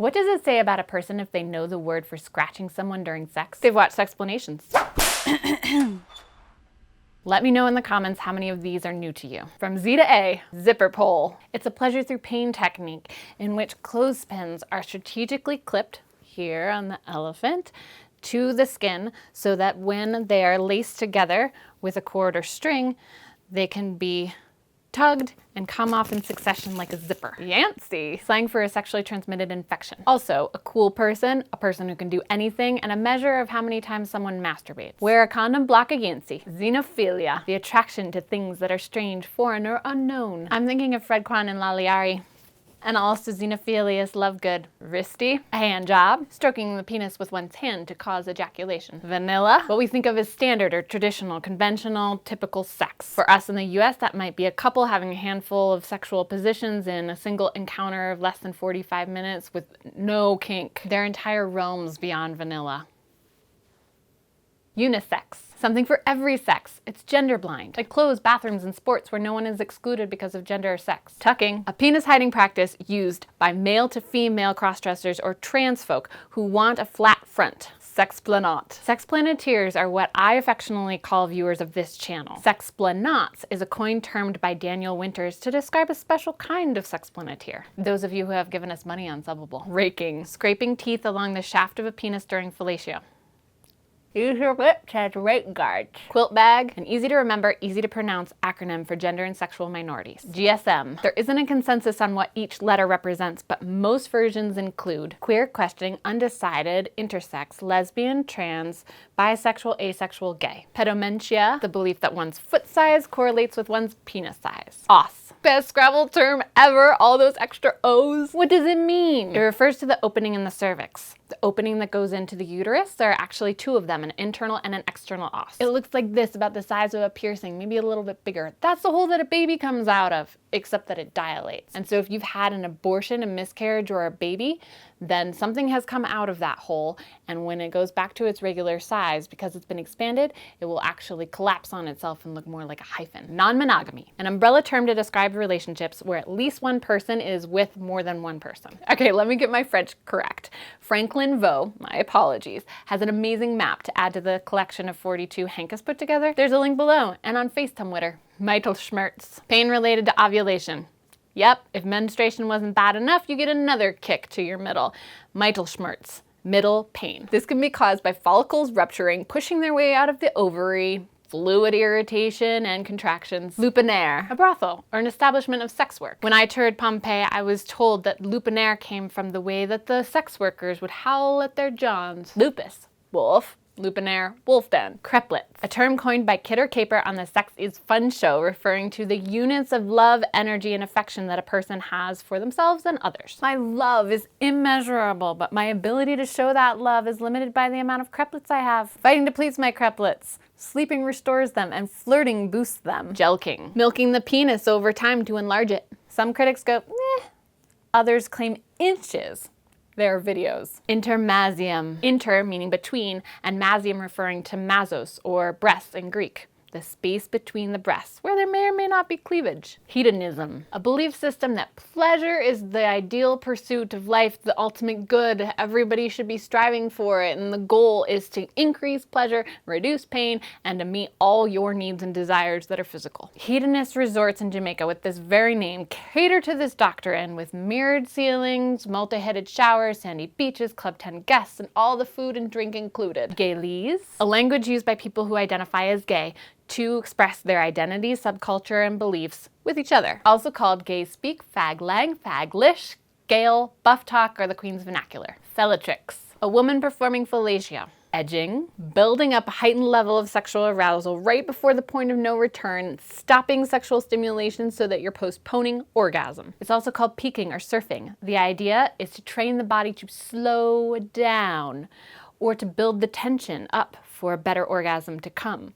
What does it say about a person if they know the word for scratching someone during sex? They've watched Sexplanations. Let me know in the comments how many of these are new to you. From Z to A, zipperpull. It's a pleasure through pain technique in which clothespins are strategically clipped here on the elephant to the skin so that when they are laced together with a cord or string, they can be tugged and come off in succession like a zipper. Yancy, slang for a sexually transmitted infection. Also, a cool person, a person who can do anything, and a measure of how many times someone masturbates. Wear a condom, block a Yancy. Xenophilia, the attraction to things that are strange, foreign, or unknown. I'm thinking of Fred Kwan and Laliari. And also xenophilius Lovegood. Wristy, a hand job, stroking the penis with one's hand to cause ejaculation. Vanilla, what we think of as standard or traditional, conventional, typical sex. For us in the US, that might be a couple having a handful of sexual positions in a single encounter of less than 45 minutes with no kink. Their entire realms beyond vanilla. Unisex, something for every sex. It's gender blind, like clothes, bathrooms, and sports where no one is excluded because of gender or sex. Tucking, a penis hiding practice used by male to female crossdressers or trans folk who want a flat front. Sexplanat. Sexplaneteers are what I affectionately call viewers of this channel. Sexplanats is a coin termed by Daniel Winters to describe a special kind of sexplaneteer. Those of you who have given us money on Subbable. Raking, scraping teeth along the shaft of a penis during fellatio. Use your lips as rake guards. Quilt bag, an easy to remember, easy to pronounce acronym for gender and sexual minorities. GSM. There isn't a consensus on what each letter represents, but most versions include queer, questioning, undecided, intersex, lesbian, trans, bisexual, asexual, gay. Pedomentia, the belief that one's foot size correlates with one's penis size. Os. Best Scrabble term ever, all those extra O's. What does it mean? It refers to the opening in the cervix. The opening that goes into the uterus, there are actually two of them, an internal and an external os. It looks like this, about the size of a piercing, maybe a little bit bigger. That's the hole that a baby comes out of, except that it dilates. And so if you've had an abortion, a miscarriage, or a baby, then something has come out of that hole, and when it goes back to its regular size, because it's been expanded, it will actually collapse on itself and look more like a hyphen. Non-monogamy, an umbrella term to describe relationships where at least one person is with more than one person. Okay, let me get my French correct. Franklin Vaux, my apologies, has an amazing map to add to the collection of 42 Hank has put together. There's a link below, and on FaceTime. Mittelschmerz, pain related to ovulation. Yep, if menstruation wasn't bad enough, you get another kick to your middle. Mittelschmerz, middle pain. This can be caused by follicles rupturing, pushing their way out of the ovary, fluid irritation, and contractions. Lupenaire, a brothel, or an establishment of sex work. When I toured Pompeii, I was told that lupenaire came from the way that the sex workers would howl at their johns. Lupus, wolf. Lupenaire, wolf den. Creplets, a term coined by Kid or Caper on the Sex is Fun show, referring to the units of love, energy, and affection that a person has for themselves and others. My love is immeasurable, but my ability to show that love is limited by the amount of creplets I have. Fighting to please my creplets. Sleeping restores them, and flirting boosts them. Jelking, milking the penis over time to enlarge it. Some critics go, eh. Others claim inches. Their videos. Intermasium. Inter meaning between, and masium referring to mazos, or breasts in Greek. The space between the breasts, where there may or may not be cleavage. Hedonism. A belief system that pleasure is the ideal pursuit of life, the ultimate good. Everybody should be striving for it, and the goal is to increase pleasure, reduce pain, and to meet all your needs and desires that are physical. Hedonist resorts in Jamaica with this very name cater to this doctrine with mirrored ceilings, multi-headed showers, sandy beaches, Club 10 guests, and all the food and drink included. Gaylese, a language used by people who identify as gay to express their identity, subculture, and beliefs with each other. Also called gay speak, fag lang, faglish, gale, buff talk, or the Queen's vernacular. Fellatrix, a woman performing fellatio. Edging, building up a heightened level of sexual arousal right before the point of no return, stopping sexual stimulation so that you're postponing orgasm. It's also called peaking or surfing. The idea is to train the body to slow down or to build the tension up for a better orgasm to come.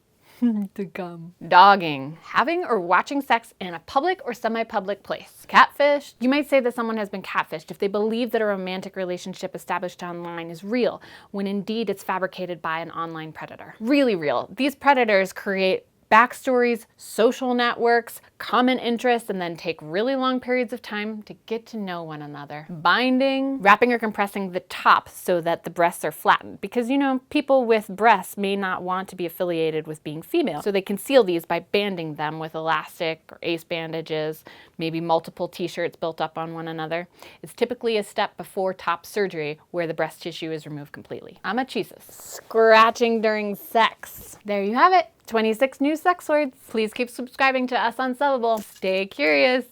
Dogging, having or watching sex in a public or semi-public place. Catfish, you might say that someone has been catfished if they believe that a romantic relationship established online is real, when indeed it's fabricated by an online predator. Really real. These predators create backstories, social networks, common interests, and then take really long periods of time to get to know one another. Binding, wrapping or compressing the top so that the breasts are flattened, because people with breasts may not want to be affiliated with being female, so they conceal these by banding them with elastic or ace bandages, maybe multiple t-shirts built up on one another. It's typically a step before top surgery where the breast tissue is removed completely. Amychesis, scratching during sex. There you have it. 26 new sex words. Please keep subscribing to Us Unsubbable. Stay curious.